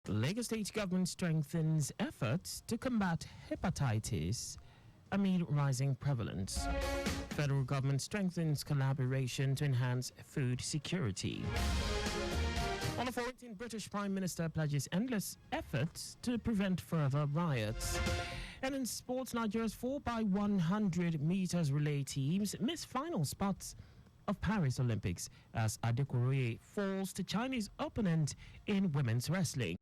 Lagos State government strengthens efforts to combat hepatitis amid rising prevalence. Federal government strengthens collaboration to enhance food security. On the 14th, British Prime Minister pledges endless efforts to prevent further riots. And in sports, Nigeria's 4x100 meters relay teams miss final spots of Paris Olympics as Adekoroye falls to Chinese opponent in women's wrestling.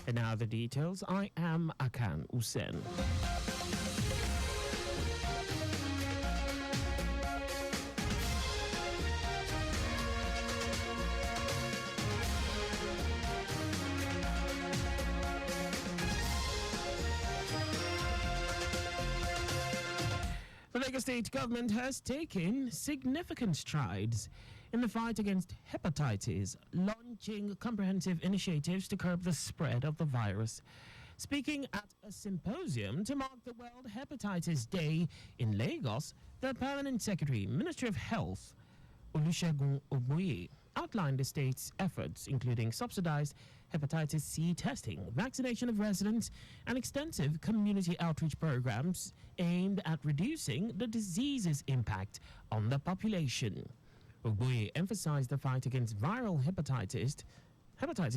And now the details. I am Akan Usen. The Lagos State government has taken significant strides in the fight against hepatitis, launching comprehensive initiatives to curb the spread of the virus. Speaking at a symposium to mark the World Hepatitis Day in Lagos, the Permanent Secretary, Ministry of Health, Olusegun Ogboye, outlined the state's efforts, including subsidized hepatitis C testing, vaccination of residents, and extensive community outreach programs aimed at reducing the disease's impact on the population. Ogboye emphasized the fight against viral hepatitis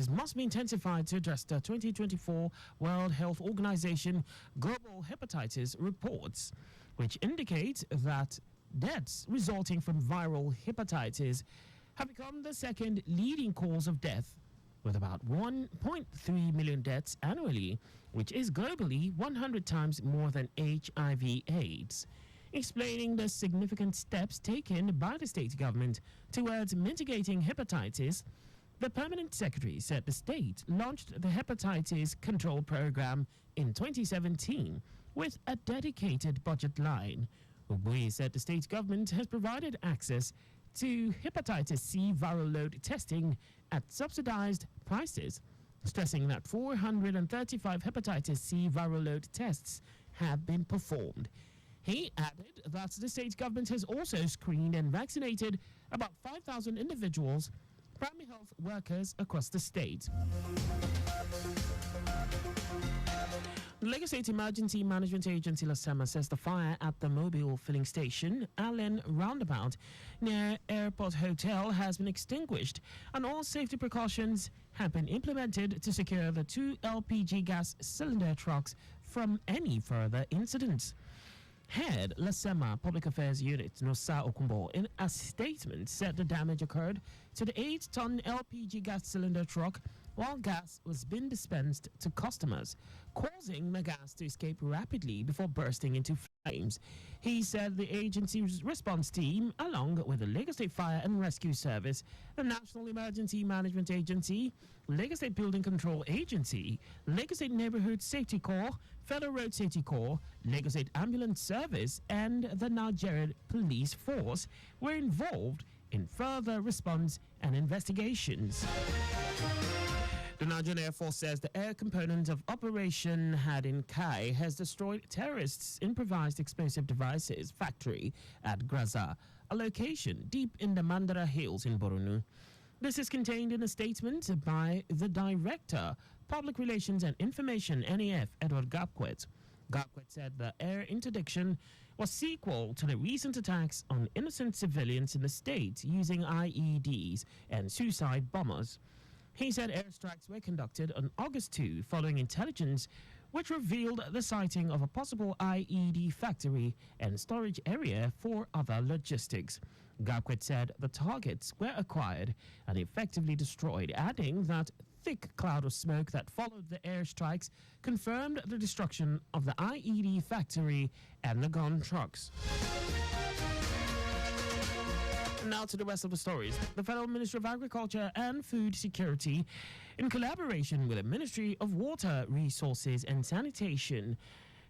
must be intensified to address the 2024 World Health Organization Global Hepatitis Reports, which indicate that deaths resulting from viral hepatitis have become the second leading cause of death, with about 1.3 million deaths annually, which is globally 100 times more than HIV/AIDS. Explaining the significant steps taken by the state government towards mitigating hepatitis, the Permanent Secretary said the state launched the Hepatitis Control Program in 2017 with a dedicated budget line. Ogboye said the state government has provided access to hepatitis C viral load testing at subsidized prices, stressing that 435 hepatitis C viral load tests have been performed. He added that the state government has also screened and vaccinated about 5,000 individuals, primary health workers across the state. The Lagos State Emergency Management Agency, LASEMA, says the fire at the mobile filling station, Allen Roundabout, near Airport Hotel, has been extinguished, and all safety precautions have been implemented to secure the 2 LPG gas cylinder trucks from any further incidents. Head LASEMA Public Affairs Unit Nosa Okumbo, in a statement, said the damage occurred to the 8-ton LPG gas cylinder truck while gas was being dispensed to customers, causing the gas to escape rapidly before bursting into flames. He said the agency's response team, along with the Lagos State Fire and Rescue Service, the National Emergency Management Agency, Lagos State Building Control Agency, Lagos State Neighborhood Safety Corps, Federal Road Safety Corps, Lagos State Ambulance Service, and the Nigerian Police Force were involved in further response and investigations. The Nigerian Air Force says the air component of Operation Hadin Kai has destroyed terrorists' improvised explosive devices factory at Graza, a location deep in the Mandara Hills in Borno. This is contained in a statement by the Director, Public Relations and Information, NEF, Edward Gapquet. Gapquet said the air interdiction was sequel to the recent attacks on innocent civilians in the state using IEDs and suicide bombers. He said airstrikes were conducted on August 2 following intelligence which revealed the sighting of a possible IED factory and storage area for other logistics. Gapquet said the targets were acquired and effectively destroyed, adding that thick cloud of smoke that followed the airstrikes confirmed the destruction of the IED factory and the gun trucks. Now to the rest of the stories. The Federal Ministry of Agriculture and Food Security, in collaboration with the Ministry of Water Resources and Sanitation,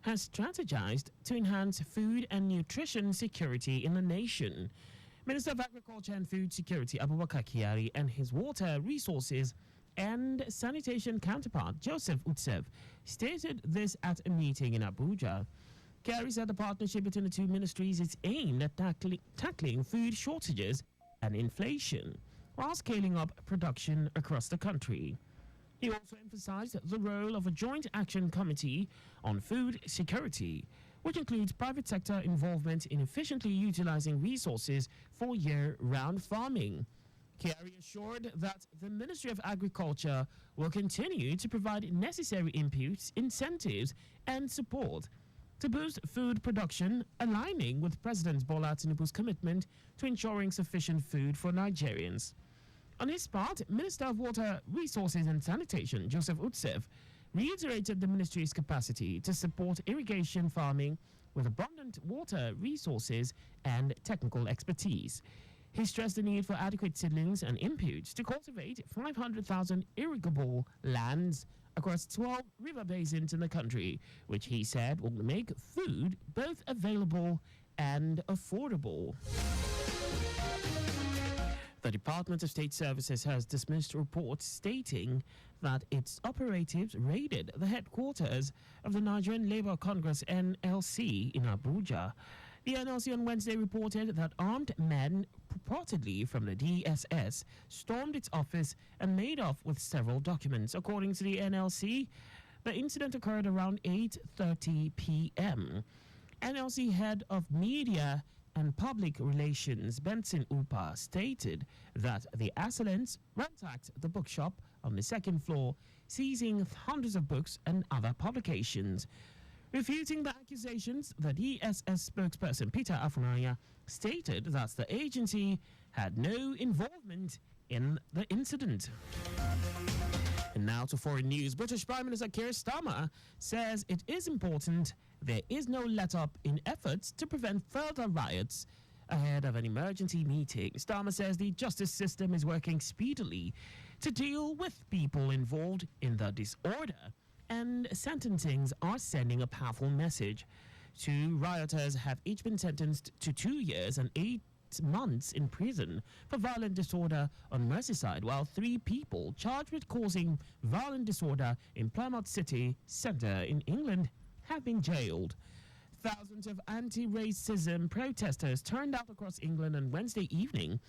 has strategized to enhance food and nutrition security in the nation. Minister of Agriculture and Food Security Abubakar Kyari and his Water Resources and Sanitation counterpart Joseph Utsev stated this at a meeting in Abuja. Kyari said the partnership between the two ministries is aimed at tackling food shortages and inflation while scaling up production across the country. He also emphasized the role of a joint action committee on food security, which includes private sector involvement in efficiently utilizing resources for year-round farming. Kyari assured that the Ministry of Agriculture will continue to provide necessary inputs, incentives, and support to boost food production, aligning with President Bola Tinubu's commitment to ensuring sufficient food for Nigerians. On his part, Minister of Water Resources and Sanitation, Joseph Utsef, reiterated the ministry's capacity to support irrigation farming with abundant water resources and technical expertise. He stressed the need for adequate seedlings and inputs to cultivate 500,000 irrigable lands across 12 river basins in the country, which he said will make food both available and affordable. The Department of State Services has dismissed reports stating that its operatives raided the headquarters of the Nigerian Labour Congress NLC in Abuja. The NLC on Wednesday reported that armed men, purportedly from the DSS, stormed its office and made off with several documents. According to the NLC, the incident occurred around 8:30 p.m. NLC head of media and public relations, Benson Upa, stated that the assailants ransacked the bookshop on the second floor, seizing hundreds of books and other publications. Refuting the accusations, the DSS spokesperson Peter Afunanya stated that the agency had no involvement in the incident. And now to foreign news. British Prime Minister Keir Starmer says it is important there is no let-up in efforts to prevent further riots ahead of an emergency meeting. Starmer says the justice system is working speedily to deal with people involved in the disorder, and sentencings are sending a powerful message. 2 rioters have each been sentenced to 2 years and 8 months in prison for violent disorder on Merseyside, while 3 people charged with causing violent disorder in Plymouth City Centre in England have been jailed. Thousands of anti-racism protesters turned out across England on Wednesday evening.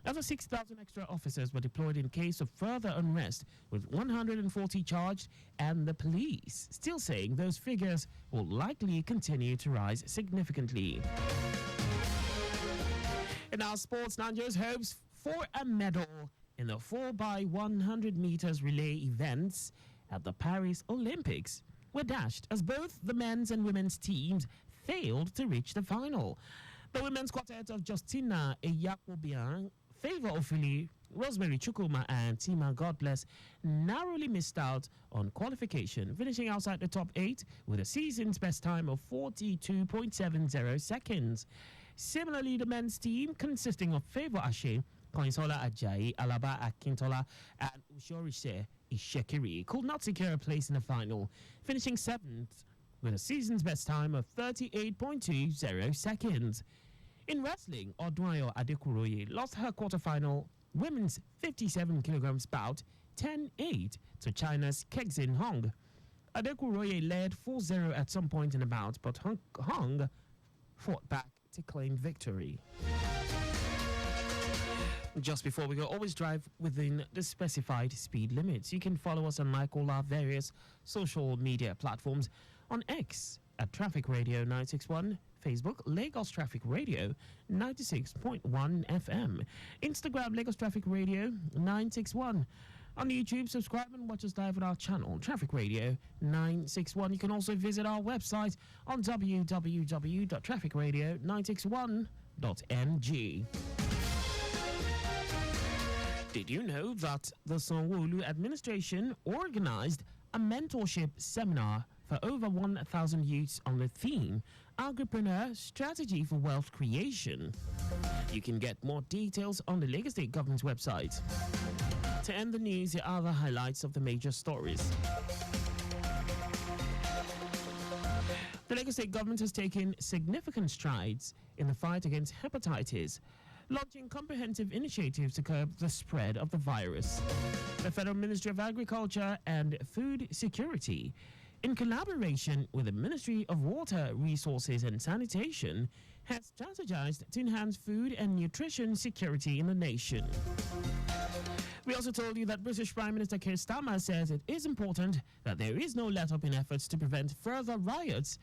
Over 6,000 extra officers were deployed in case of further unrest, with 140 charged, and the police still saying those figures will likely continue to rise significantly. In our sports, Nigeria's hopes for a medal in the 4x100 meters relay events at the Paris Olympics were dashed as both the men's and women's teams failed to reach the final. The women's quartet of Justina Eyakobian, Favor Ofili, Rosemary Chukuma, and Tima Godbless narrowly missed out on qualification, finishing outside the top 8 with a season's best time of 42.70 seconds. Similarly, the men's team, consisting of Favor Ashe, Koinsola Ajayi, Alaba Akintola, and Ushorise Ishekiri, could not secure a place in the final, finishing 7th with a season's best time of 38.20 seconds. In wrestling, Odwayo Adekuroye lost her quarterfinal women's 57 kilograms bout 10-8 to China's Kexin Hong. Adekuroye led 4-0 at some point in the bout, but Hong fought back to claim victory. Just before we go, always drive within the specified speed limits. You can follow us on like all our various social media platforms. On X at Traffic Radio 961, Facebook Lagos Traffic Radio 96.1 FM, Instagram Lagos Traffic Radio 961. On YouTube, subscribe and watch us live on our channel, Traffic Radio 961. You can also visit our website on www.trafficradio961.ng. Did you know that the Sanwo-Olu administration organized a mentorship seminar for over 1,000 youths on the theme Agripreneur Strategy for Wealth Creation? You can get more details on the Lagos State Government's website. To end the news, here are the highlights of the major stories. The Lagos State Government has taken significant strides in the fight against hepatitis, launching comprehensive initiatives to curb the spread of the virus. The Federal Ministry of Agriculture and Food Security, in collaboration with the Ministry of Water Resources and Sanitation, has strategized to enhance food and nutrition security in the nation. We also told you that British Prime Minister Keir Starmer says it is important that there is no let-up in efforts to prevent further riots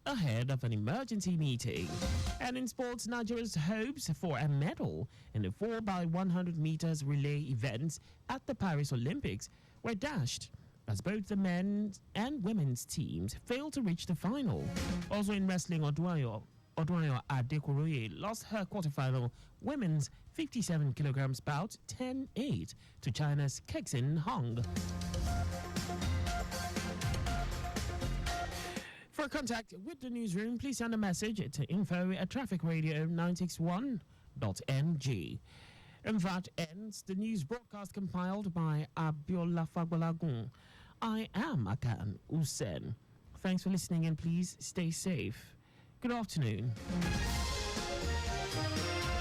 ahead of an emergency meeting. And in sports, Nigeria's hopes for a medal in the 4x100 meters relay events at the Paris Olympics were dashed as both the men's and women's teams failed to reach the final. Also in wrestling, Oduayo Adekoroye lost her quarterfinal women's 57 kilograms bout 10-8 to China's Kexin Hong. For contact with the newsroom, please send a message to info@trafficradio961.ng. And that ends the news broadcast compiled by Abiola Fagbalagun. I am Akan Usen. Thanks for listening and please stay safe. Good afternoon.